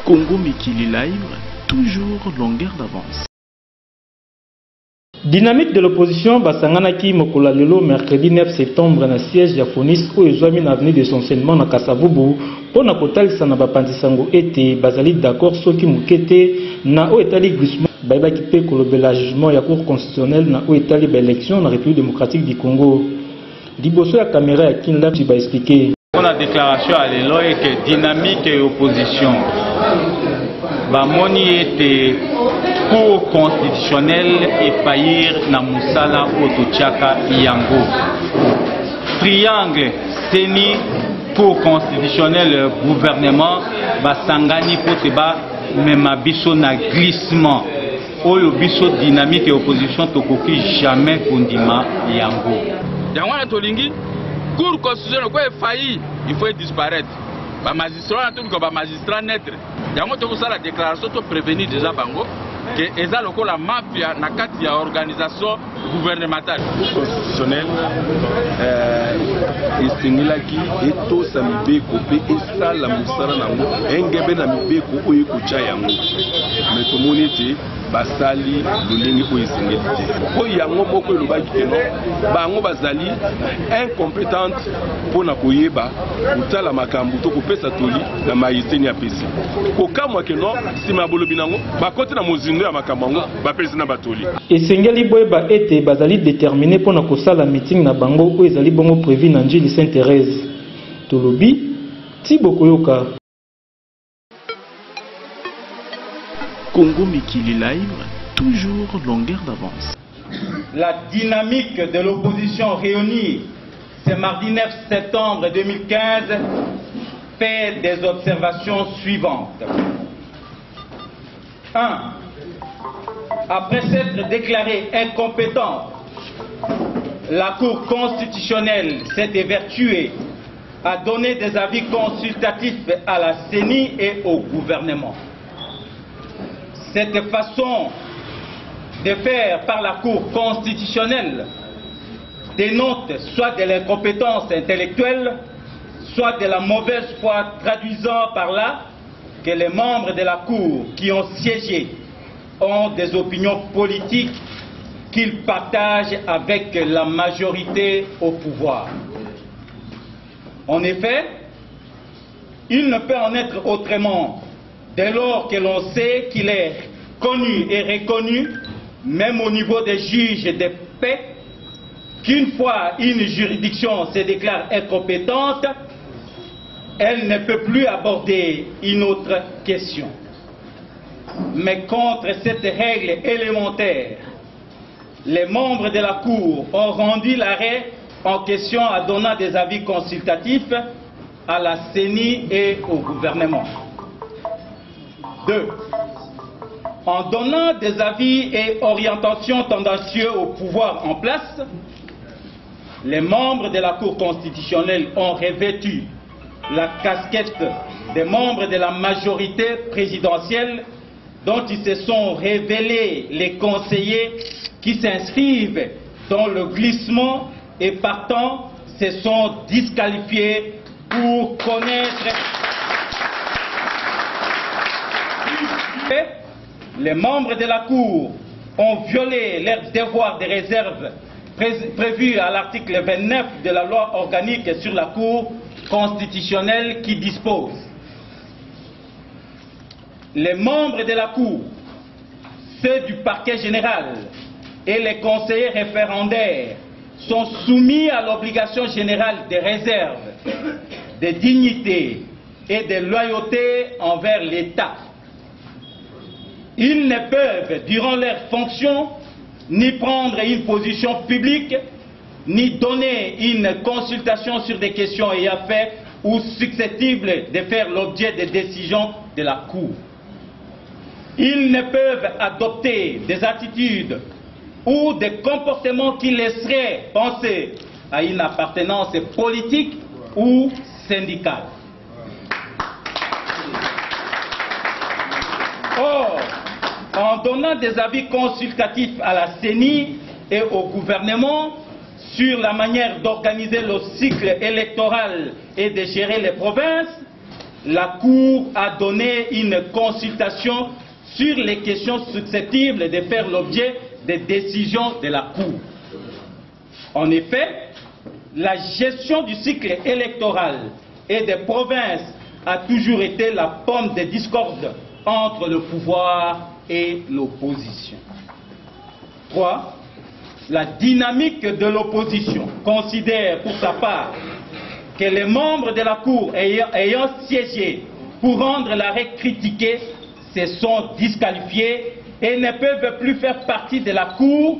Congo Mikili Live, toujours longueur d'avance. Dynamique de l'opposition, Basanganaki Mokola Lelo, mercredi 9 septembre, na siège Japonis, où ils ont mis l'avenue de son enseignement na Kasavubu, pour na kotal sanaba pantisango ete, bazali d'accord, ceux qui moukete, na o etali glissement, baïba qui peut kolobela jugement ya cour constitutionnel, na o etali élection na République démocratique du Congo. Diboso ya caméra ya Kinla, tu vas expliquer. On a déclaration à l'élo et que dynamique et opposition. Bamoni était cour constitutionnel et faillir na Moussala Otochaka Yango. Triangle Seni cour constitutionnel gouvernement Basangani Poteba Memabiso na glissement. Oyo biso dynamique et opposition tokoki jamais kundima Yango. Yangwana tolingi cour constitutionnelle quoi failli, il faut disparaître. Ba magistrat tout comme ba magistrat naître. Yango to la déclaration to prévenir déjà bango que eza lokola mafia na kati ya organisation gouvernementale. Constitutionnel esengilaki etosa mibeko pe esala mosala nango engebe na mibeko oyo ekotia yango mais tomoni ete basali lolenge oyo esengeli te oyo yango moko elobaki keno bango bazali incompétente mpona koyeba kotala makambo to kopesa toli na mayeseni apesi kokamwa keno nsima ya bolobi nango bakoti na mozindo ya makambo yango bapesi na batoli esengeli boyeba ete bazali déterminé mpona kosala meeting na bango oyo ezali bongo prévu na njili Sainte-Thérèse tolobi Thibaut Koyoka. Congo Mikili Live, toujours longueur d'avance. La dynamique de l'opposition réunie ce mardi 9 septembre 2015 fait des observations suivantes. 1. Après s'être déclarée incompétente, la Cour constitutionnelle s'est évertuée à donner des avis consultatifs à la CENI et au gouvernement. Cette façon de faire par la Cour constitutionnelle dénote soit de l'incompétence intellectuelle, soit de la mauvaise foi, traduisant par là que les membres de la Cour qui ont siégé ont des opinions politiques qu'ils partagent avec la majorité au pouvoir. En effet, il ne peut en être autrement dès lors que l'on sait qu'il est connu et reconnu, même au niveau des juges de paix, qu'une fois une juridiction se déclare incompétente, elle ne peut plus aborder une autre question. Mais contre cette règle élémentaire, les membres de la Cour ont rendu l'arrêt en question en donnant des avis consultatifs à la CENI et au gouvernement. 2. En donnant des avis et orientations tendancieux au pouvoir en place, les membres de la Cour constitutionnelle ont revêtu la casquette des membres de la majorité présidentielle dont ils se sont révélés les conseillers qui s'inscrivent dans le glissement et partant se sont disqualifiés pour connaître. Les membres de la Cour ont violé leurs devoirs de réserve prévus à l'article 29 de la loi organique sur la Cour constitutionnelle qui dispose: les membres de la Cour, ceux du parquet général et les conseillers référendaires sont soumis à l'obligation générale de réserve, de dignité et de loyauté envers l'État. Ils ne peuvent, durant leurs fonctions, ni prendre une position publique, ni donner une consultation sur des questions ayant fait ou susceptibles de faire l'objet des décisions de la Cour. Ils ne peuvent adopter des attitudes ou des comportements qui laisseraient penser à une appartenance politique ou syndicale. Or, en donnant des avis consultatifs à la CENI et au gouvernement sur la manière d'organiser le cycle électoral et de gérer les provinces, la Cour a donné une consultation sur les questions susceptibles de faire l'objet des décisions de la Cour. En effet, la gestion du cycle électoral et des provinces a toujours été la pomme des discordes entre le pouvoir et l'opposition. 3. La dynamique de l'opposition considère pour sa part que les membres de la Cour ayant siégé pour rendre l'arrêt critiqué se sont disqualifiés et ne peuvent plus faire partie de la Cour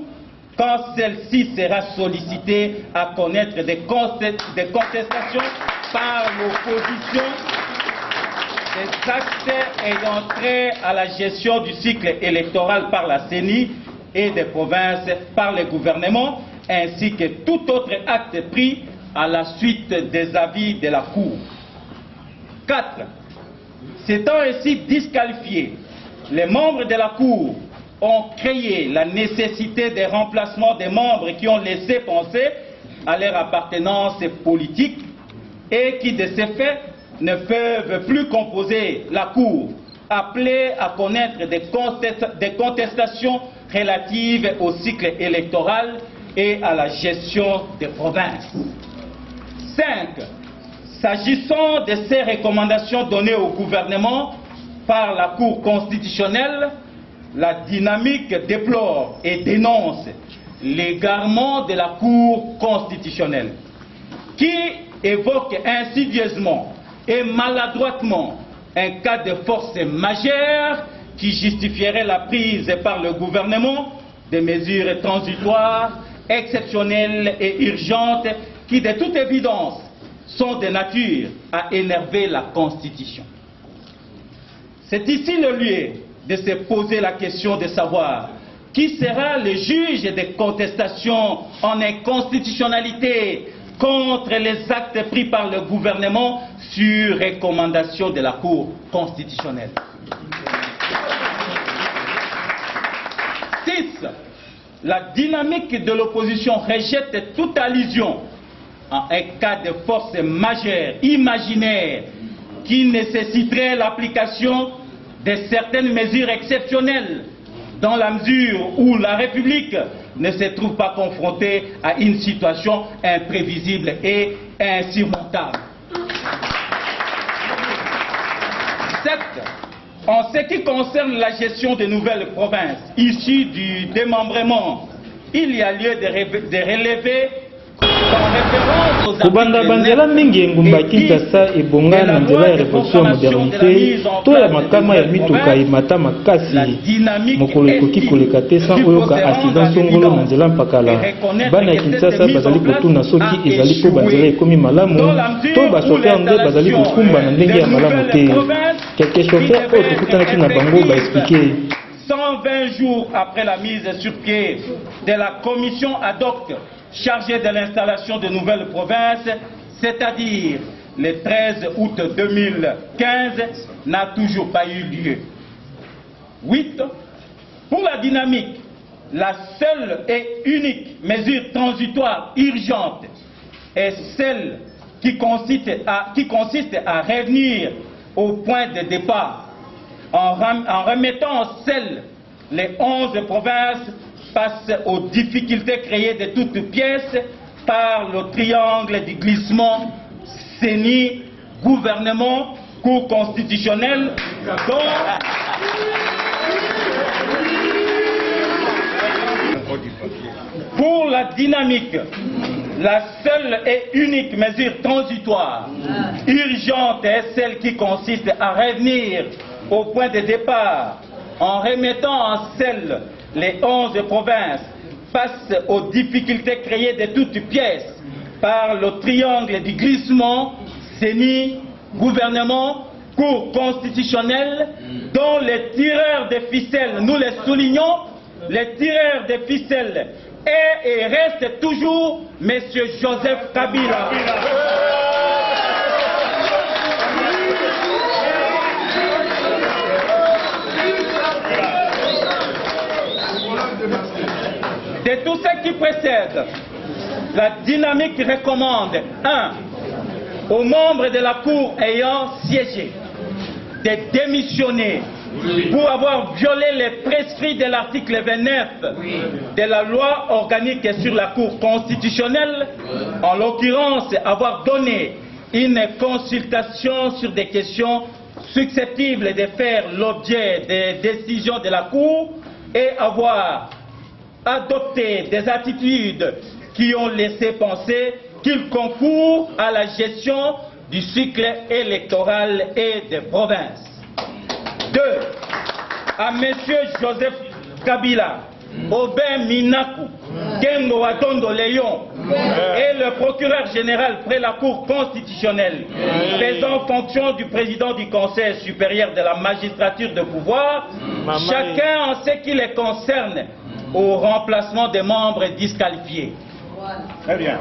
quand celle-ci sera sollicitée à connaître des contestations par l'opposition des actes ayant trait à la gestion du cycle électoral par la CENI et des provinces par le gouvernement, ainsi que tout autre acte pris à la suite des avis de la Cour. 4. S'étant ainsi disqualifiés, les membres de la Cour ont créé la nécessité des remplacements des membres qui ont laissé penser à leur appartenance politique et qui, de ce fait, ne peuvent plus composer la Cour, appelée à connaître des contestations relatives au cycle électoral et à la gestion des provinces. 5. S'agissant de ces recommandations données au gouvernement par la Cour constitutionnelle, la dynamique déplore et dénonce l'égarement de la Cour constitutionnelle, qui évoque insidieusement et maladroitement un cas de force majeure qui justifierait la prise par le gouvernement de mesures transitoires, exceptionnelles et urgentes qui, de toute évidence, sont de nature à énerver la Constitution. C'est ici le lieu de se poser la question de savoir qui sera le juge des contestations en inconstitutionnalité contre les actes pris par le gouvernement sur recommandation de la Cour constitutionnelle. 6. La dynamique de l'opposition rejette toute allusion à un cas de force majeure, imaginaire, qui nécessiterait l'application de certaines mesures exceptionnelles, dans la mesure où la République ne se trouve pas confrontée à une situation imprévisible et insurmontable. 7. En ce qui concerne la gestion des nouvelles provinces issues du démembrement, il y a lieu de relever kobanda banzela mingi engumba Kinshasa ebonga na nzela ya révolution ya modernité to ya makama ya mituka emata makasi mokolo ekoki koleka te sans oyoka accident songolo na nzela mpakala bana ya Kinshasa bazali kotuna soki ezali mpo banzela ekomi malamu to bachofer nde bazali kokumba na ndenge ya malamu te quelques chauffeurs oyo tokutanaki na bango baexplike 120 jours après la mise sur pied de la commission ad hoc chargée de l'installation de nouvelles provinces, c'est-à-dire le 13 août 2015, n'a toujours pas eu lieu. 8. Pour la dynamique, la seule et unique mesure transitoire urgente est celle qui consiste à revenir au point de départ en remettant en selle les 11 provinces face aux difficultés créées de toutes pièces par le triangle du glissement CENI, gouvernement, Cour constitutionnelle, dont pour la dynamique, la seule et unique mesure transitoire urgente est celle qui consiste à revenir au point de départ en remettant en selle les 11 provinces face aux difficultés créées de toutes pièces par le triangle du glissement, CENI, gouvernement, Cour constitutionnelle, dont les tireurs de ficelles, nous les soulignons, les tireurs de ficelles est et reste toujours M. Joseph Kabila. De tout ce qui précède, la dynamique recommande 1. aux membres de la Cour ayant siégé de démissionner pour avoir violé les prescrits de l'article 29 de la loi organique sur la Cour constitutionnelle, en l'occurrence avoir donné une consultation sur des questions susceptibles de faire l'objet des décisions de la Cour et avoir adopté des attitudes qui ont laissé penser qu'il concourt à la gestion du cycle électoral et des provinces. 2. À M. Joseph Kabila, Aubin Minakou, Kengo Atondo Léon et le procureur général près la Cour constitutionnelle faisant fonction du président du Conseil supérieur de la magistrature de pouvoir, chacun en ce qui les concerne au remplacement des membres disqualifiés. Très bien.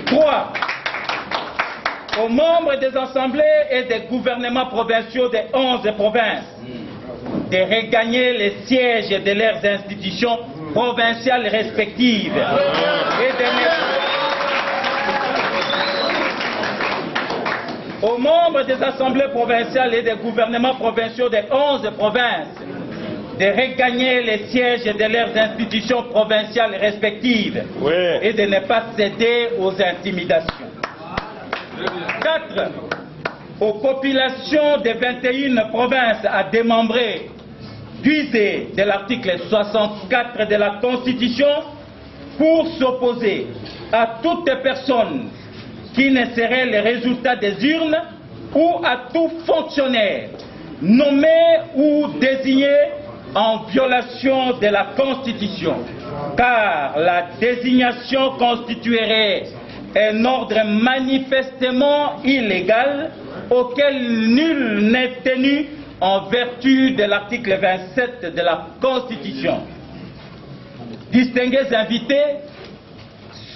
3. Aux membres des assemblées et des gouvernements provinciaux des 11 provinces de regagner les sièges de leurs institutions provinciales respectives aux membres des assemblées provinciales et des gouvernements provinciaux des 11 provinces de regagner les sièges de leurs institutions provinciales respectives et de ne pas céder aux intimidations. 4. Aux populations des 21 provinces à démembrer d'user de l'article 64 de la Constitution pour s'opposer à toute personne qui ne serait le résultat des urnes ou à tout fonctionnaire nommé ou désigné en violation de la Constitution, car la désignation constituerait un ordre manifestement illégal auquel nul n'est tenu en vertu de l'article 27 de la Constitution. Distingués invités,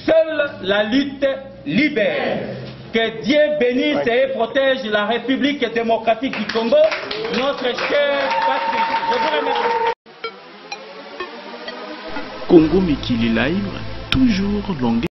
seule la lutte libère. Que Dieu bénisse et protège la République démocratique du Congo, notre chère patrie. Je vous remercie. Congo Mikili Live, toujours longueur.